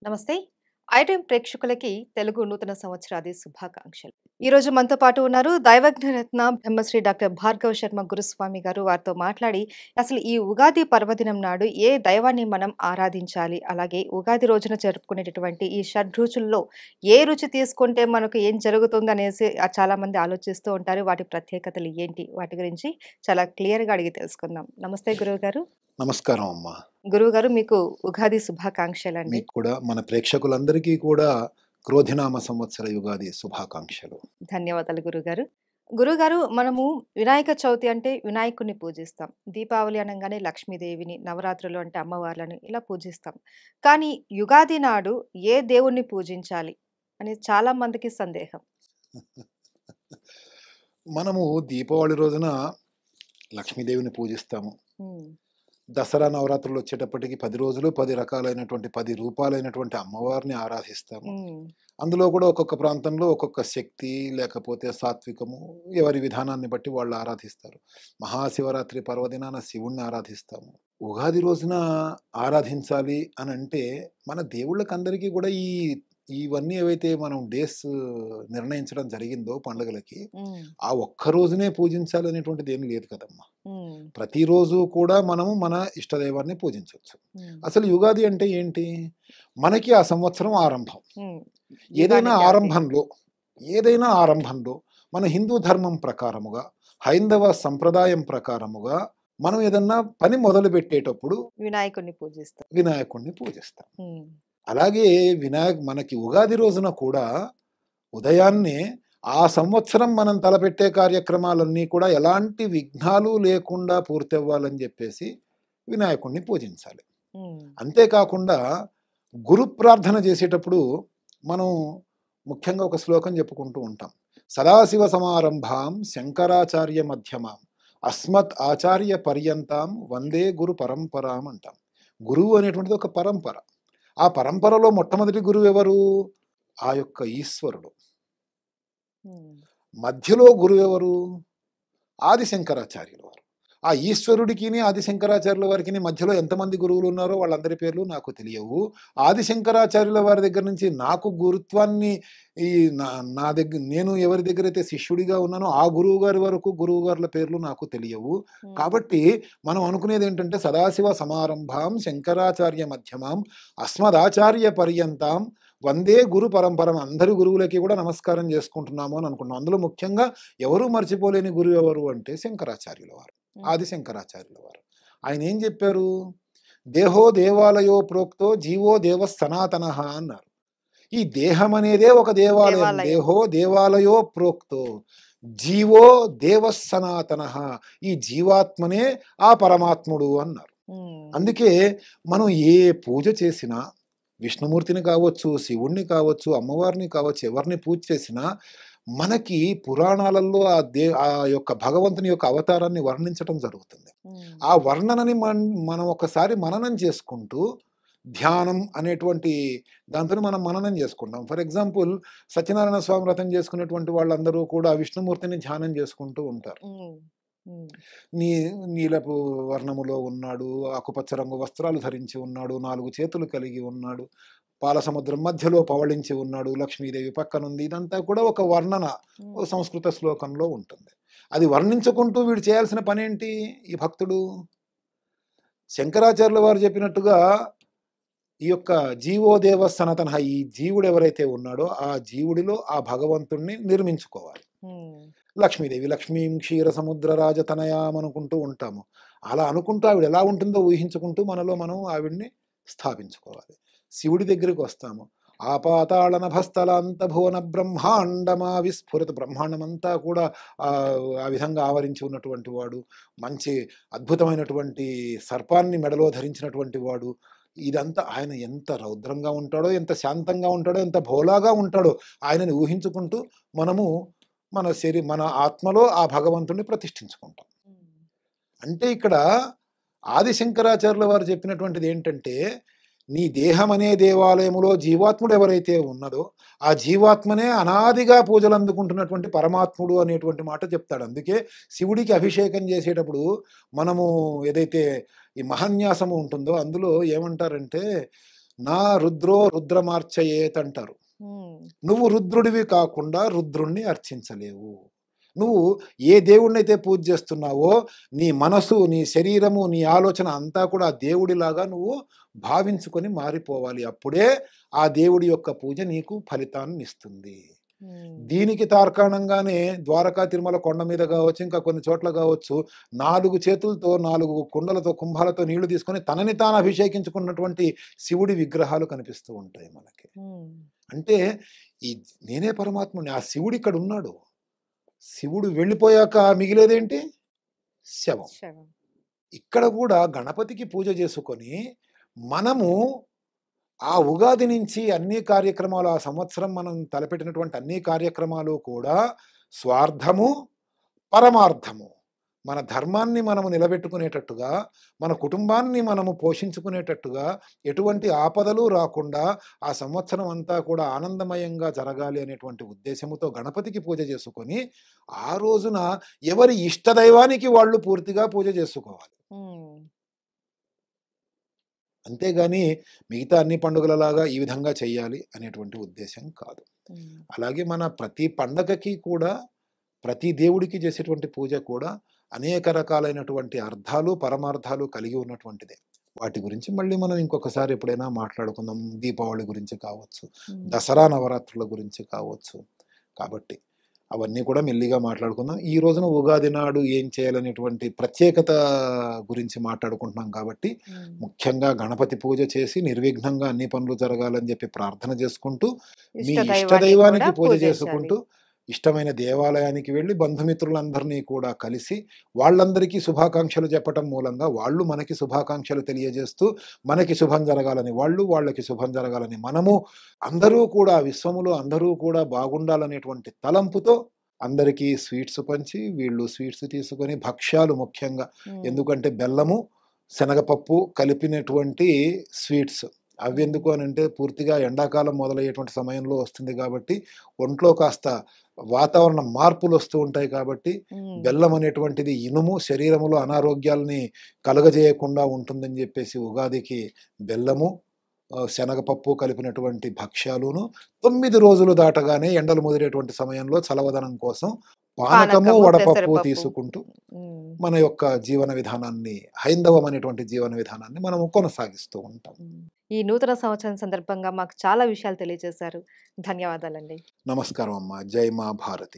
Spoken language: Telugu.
నమస్తే. ఐడ్రీమ్ ప్రేక్షకులకి తెలుగు నూతన సంవత్సరాది శుభాకాంక్షలు. ఈరోజు మనతో పాటు ఉన్నారు దైవజ్ఞరత్న బ్రహ్మశ్రీ డాక్టర్ భార్గవ శర్మ గురుస్వామి గారు. వారితో మాట్లాడి అసలు ఈ ఉగాది పర్వదినం నాడు ఏ దైవాన్ని మనం ఆరాధించాలి? అలాగే ఉగాది రోజున జరుపుకునేటటువంటి ఈ షడ్రుచుల్లో ఏ రుచి తీసుకుంటే మనకు ఏం జరుగుతుందనేసి చాలామంది ఆలోచిస్తూ ఉంటారు. వాటి ప్రత్యేకతలు ఏంటి? వాటి గురించి చాలా క్లియర్‌గా అడిగి తెలుసుకుందాం. నమస్తే గురువుగారు. నమస్కారం అమ్మా. గురువుగారు మీకు ఉగాది శుభాకాంక్షలండి. మీకు కూడా మన ప్రేక్షకులందరికీ కూడా క్రోధినామ సంవత్సర యుగాది శుభాకాంక్షలు. ధన్యవాదాలు గురుగారు. గురుగారు మనము వినాయక చవితి అంటే వినాయకుడిని పూజిస్తాం. దీపావళి అనంగానే లక్ష్మీదేవిని, నవరాత్రులు అంటే అమ్మవార్లని ఇలా పూజిస్తాం. కానీ యుగాది నాడు ఏ దేవుడిని పూజించాలి అని చాలా మందికి సందేహం. మనము దీపావళి రోజున లక్ష్మీదేవిని పూజిస్తాము. హ్మ్. దసరా నవరాత్రులు వచ్చేటప్పటికి 10 రోజులు 10 రకాలైనటువంటి 10 రూపాలైనటువంటి అమ్మవారిని ఆరాధిస్తాము. హ్మ్. అందులో కూడా ఒక్కొక్క ప్రాంతంలో ఒక్కొక్క శక్తి లేకపోతే సాత్వికము ఎవరి విధానాన్ని బట్టి వాళ్ళు ఆరాధిస్తారు. మహాశివరాత్రి పర్వదినాన శివుణ్ణి ఆరాధిస్తాము. ఉగాది రోజున ఆరాధించాలి అనంటే మన దేవుళ్ళకందరికీ కూడా ఇవన్నీ ఏవైతే మనం డేస్ నిర్ణయించడం జరిగిందో పండుగలకి, హ్మ్. ఆ ఒక్క రోజునే పూజించాలనేటువంటిది ఏమి లేదు కదమ్మా! హ్మ్. ప్రతిరోజు కూడా మనము మన ఇష్టదైవాన్ని పూజించొచ్చు. హ్మ్. అసలు యుగాది అంటే ఏంటి? మనకి ఆ సంవత్సరం ఆరంభం. హ్మ్. ఏదైనా యుగానికి ఆది. ఆరంభంలో, ఏదైనా ఆరంభంలో మన హిందూ ధర్మం ప్రకారముగా, హైందవ సంప్రదాయం ప్రకారముగా మనం ఏదన్నా పని మొదలుపెట్టేటప్పుడు వినాయకుడిని పూజిస్తాం. వినాయకుడిని పూజిస్తాం. హ్మ్. అలాగే మనకి ఉగాది రోజున కూడా ఉదయాన్నే ఆ సంవత్సరం మనం తలపెట్టే కార్యక్రమాలన్నీ కూడా ఎలాంటి విఘ్నాలు లేకుండా పూర్తవ్వాలని చెప్పేసి వినాయకుడిని పూజించాలి. హ్మ్. అంతేకాకుండా గురు ప్రార్థన చేసేటప్పుడు మనం ముఖ్యంగా ఒక శ్లోకం చెప్పుకుంటూ ఉంటాం. సదాశివ సమారంభాం శంకరాచార్య మధ్యమాం అస్మత్ ఆచార్య పర్యంతాం వందే గురు పరంపరాం అంటాం. గురువు అనేటువంటిది ఒక పరంపర. ఆ పరంపరలో మొట్టమొదటి గురువు ఎవరు? ఆ యొక్క ఈశ్వరుడు. హ్మ్. మధ్యలో గురువెవరు? ఆది శంకరాచార్యుల వారు. ఆ ఈశ్వరుడికిని, ఆది శంకరాచార్యుల వారికిని మధ్యలో ఎంతమంది గురువులున్నారో వాళ్ళందరి పేర్లు నాకు తెలియవు. ఆది శంకరాచార్యుల వారి దగ్గర నుంచి నాకు గురుత్వాన్ని ఈ నా నా దగ్గర నేను ఎవరి దగ్గరైతే శిష్యుడిగా ఉన్నానో ఆ గురువుగారి వరకు గురువుగారుల పేర్లు నాకు తెలియవు. హ్మ్. కాబట్టి మనం అనుకునేదేంటంటే సదాశివ సమారంభాం శంకరాచార్య మధ్యమాం అస్మదాచార్య పర్యంతాం వందే గురు పరంపరం. అందరి గురువులకి కూడా నమస్కారం చేసుకుంటున్నాము అని అనుకుంటున్నాం. అందులో ముఖ్యంగా ఎవరు మర్చిపోలేని గురువు ఎవరు అంటే శంకరాచార్యుల వారు. హ్మ్. ఆది శంకరాచార్యుల వారు. ఆయన ఏం చెప్పారు? దేహో దేవాలయో ప్రోక్తో జీవో దేవ సనాతనః అన్నారు. ఈ దేహం అనేదే ఒక దేవాలయం. దేవాలయం. దేహో దేవాలయో ప్రోక్తో జీవో దేవ సనాతనః. ఈ జీవాత్మనే ఆ పరమాత్ముడు అన్నారు. హ్మ్. అందుకే మనం ఏ పూజ చేసినా విష్ణుమూర్తిని కావచ్చు, శివుణ్ణి కావచ్చు, అమ్మవారిని కావచ్చు, ఎవరిని పూజ చేసినా మనకి పురాణాలలో ఆ యొక్క భగవంతుని యొక్క అవతారాన్ని వర్ణించటం జరుగుతుంది. హ్మ్. ఆ వర్ణనని మనం ఒకసారి మననం చేసుకుంటూ ధ్యానం అనేటువంటి దాంతోని మనం మననం చేసుకుంటాం. ఫర్ ఎగ్జాంపుల్ సత్యనారాయణ స్వామి వ్రతం చేసుకునేటువంటి వాళ్ళందరూ కూడా విష్ణుమూర్తిని ధ్యానం చేసుకుంటూ ఉంటారు. హ్మ్. హ్మ్. నీ నీలపు వర్ణములో ఉన్నాడు, ఆకుపచ్చ రంగు వస్త్రాలు ధరించి ఉన్నాడు, 4 చేతులు కలిగి ఉన్నాడు, పాల సముద్రం మధ్యలో పవళించి ఉన్నాడు, లక్ష్మీదేవి పక్కనుంది. ఇదంతా కూడా ఒక వర్ణన ఓ హ్మ్. సంస్కృత శ్లోకంలో ఉంటుంది. అది వర్ణించుకుంటూ వీడు చేయాల్సిన పనేంటి ఈ భక్తుడు? శంకరాచార్యుల వారు చెప్పినట్టుగా ఈ యొక్క జీవోదేవ సనాతనః, ఈ జీవుడు ఎవరైతే ఉన్నాడో ఆ జీవుడిలో ఆ భగవంతుణ్ణి నిర్మించుకోవాలి. హ్మ్. లక్ష్మీదేవి లక్ష్మీం క్షీర సముద్ర రాజతనయాం అనుకుంటూ ఉంటాము. అలా అనుకుంటూ ఆవిడ ఎలా ఉంటుందో ఊహించుకుంటూ మనలో మనం ఆవిడ్ని స్థాపించుకోవాలి. శివుడి దగ్గరికి వస్తాము. ఆపాతాళ నభస్థలాంత భువన బ్రహ్మాండమా విస్ఫురత. బ్రహ్మాండమంతా కూడా ఆ విధంగా ఆవరించి ఉన్నటువంటి వాడు. మంచి అద్భుతమైనటువంటి సర్పాన్ని మెడలో ధరించినటువంటి వాడు. ఇదంతా ఆయన ఎంత రౌద్రంగా ఉంటాడో, ఎంత శాంతంగా ఉంటాడో, ఎంత భోలాగా ఉంటాడో ఆయనని ఊహించుకుంటూ మనము మన ఆత్మలో ఆ భగవంతుడిని ప్రతిష్ఠించుకుంటాం. హ్మ్. అంటే ఇక్కడ ఆది శంకరాచార్యుల వారు చెప్పినటువంటిది ఏంటంటే, నీ దేహం అనే దేవాలయములో జీవాత్ముడు ఎవరైతే ఉన్నదో, ఆ జీవాత్మనే అనాదిగా పూజలు అందుకుంటున్నటువంటి పరమాత్ముడు అనేటువంటి మాట చెప్తాడు. అందుకే శివుడికి అభిషేకం చేసేటప్పుడు మనము ఏదైతే ఈ మహాన్యాసము ఉంటుందో అందులో ఏమంటారంటే నా రుద్రో రుద్రమార్చయేత్ అంటారు. హ్మ్. నువ్వు రుద్రుడివి కాకుండా రుద్రుణ్ణి అర్చించలేవు. నువ్వు ఏ దేవుడినైతే పూజ చేస్తున్నావో, నీ మనసు, నీ శరీరము, నీ ఆలోచన అంతా కూడా ఆ దేవుడిలాగా నువ్వు భావించుకొని మారిపోవాలి. అప్పుడే ఆ దేవుడి యొక్క పూజ నీకు ఫలితాన్నిస్తుంది. హ్మ్. దీనికి తార్కాణంగానే ద్వారకా తిరుమల కొండ మీద కావచ్చు, ఇంకా కొన్ని చోట్ల కావచ్చు, 4 చేతులతో 4 కుండలతో, కుంభాలతో నీళ్లు తీసుకొని తనని తాను అభిషేకించుకున్నటువంటి శివుడి విగ్రహాలు కనిపిస్తూ ఉంటాయి మనకి. హ్మ్. అంటే ఈ నేనే పరమాత్ముడిని. ఆ శివుడు ఇక్కడ ఉన్నాడు. శివుడు వెళ్ళిపోయాక మిగిలేదేంటి? శవం. శవం. ఇక్కడ కూడా గణపతికి పూజ చేసుకొని మనము ఆ ఉగాది నుంచి అన్ని కార్యక్రమాలు, ఆ సంవత్సరం మనం తలపెట్టినటువంటి అన్ని కార్యక్రమాలు కూడా స్వార్థము, పరమార్థము. మన ధర్మాన్ని మనము నిలబెట్టుకునేటట్టుగా, మన కుటుంబాన్ని మనము పోషించుకునేటట్టుగా, ఎటువంటి ఆపదలు రాకుండా ఆ సంవత్సరం అంతా కూడా ఆనందమయంగా జరగాలి అనేటువంటి ఉద్దేశముతో గణపతికి పూజ చేసుకొని, ఆ రోజున ఎవరి ఇష్టదైవానికి వాళ్ళు పూర్తిగా పూజ చేసుకోవాలి. హ్మ్. అంతేగాని మిగతా అన్ని పండుగలలాగా ఈ విధంగా చెయ్యాలి అనేటువంటి ఉద్దేశం కాదు. హ్మ్. అలాగే మన ప్రతి పండగకి కూడా, ప్రతి దేవుడికి చేసేటువంటి పూజ కూడా అనేక రకాలైనటువంటి అర్థాలు, పరమార్థాలు కలిగి ఉన్నటువంటిదే. వాటి గురించి మళ్ళీ మనం ఇంకొకసారి ఎప్పుడైనా మాట్లాడుకుందాం. దీపావళి గురించి కావచ్చు, హ్మ్. దసరా నవరాత్రుల గురించి కావచ్చు. కాబట్టి అవన్నీ కూడా మెల్లిగా మాట్లాడుకుందాం. ఈ రోజున ఉగాది నాడు ఏం చేయాలనేటువంటి ప్రత్యేకత గురించి మాట్లాడుకుంటున్నాం కాబట్టి, హ్మ్. ముఖ్యంగా గణపతి పూజ చేసి నిర్విఘ్నంగా అన్ని పనులు జరగాలని చెప్పి ప్రార్థన చేసుకుంటూ, మీ ఇష్టదైవాన్ని ఇష్టదైవానికి కూడా పూజ పూజించాలి. చేసుకుంటూ, ఇష్టమైన దేవాలయానికి వెళ్ళి బంధుమిత్రులందరినీ కూడా కలిసి, వాళ్ళందరికీ శుభాకాంక్షలు చెప్పటం మూలంగా వాళ్ళు మనకి శుభాకాంక్షలు తెలియజేస్తూ, మనకి శుభం జరగాలని వాళ్ళు, వాళ్ళకి శుభం జరగాలని మనము, అందరూ కూడా విశ్వములో అందరూ కూడా బాగుండాలనేటువంటి తలంపుతో అందరికీ స్వీట్స్ పంచి, వీళ్ళు స్వీట్స్ తీసుకొని భక్ష్యాలు ముఖ్యంగా, హ్మ్. ఎందుకంటే బెల్లము, శనగపప్పు కలిపినటువంటి స్వీట్స్. హ్మ్. అవెందుకు అనంటే పూర్తిగా ఎండాకాలం మొదలయ్యేటువంటి సమయంలో వస్తుంది కాబట్టి, ఒంట్లో కాస్త వాతావరణ మార్పులొస్తూ ఉంటాయి కాబట్టి, హ్మ్. బెల్లం అనేటువంటిది ఇనుము, శరీరములో అనారోగ్యాల్ని కలుగజేయకుండా ఉంటుందని జెప్పేసి ఉగాదికి బెల్లము, శనగపప్పు కలిపినటువంటి భక్ష్యాలును, 9 రోజులు దాటగానే ఎండలు ముదిరేటువంటి సమయంలో చలవదనం కోసం పానకము, పానకము, వడపప్పు పెసరపప్పు. తీసుకుంటూ హ్మ్. మన యొక్క జీవన విధానాన్ని, హైందవం అనేటువంటి జీవన విధానాన్ని మనము కొనసాగిస్తూ ఉంటాం. హ్మ్. ఈ నూతన సంవత్సరం సందర్భంగా మాకు చాలా విషయాలు తెలియజేశారు. ధన్యవాదాలండి. నమస్కారం అమ్మా. జై మా భారతి.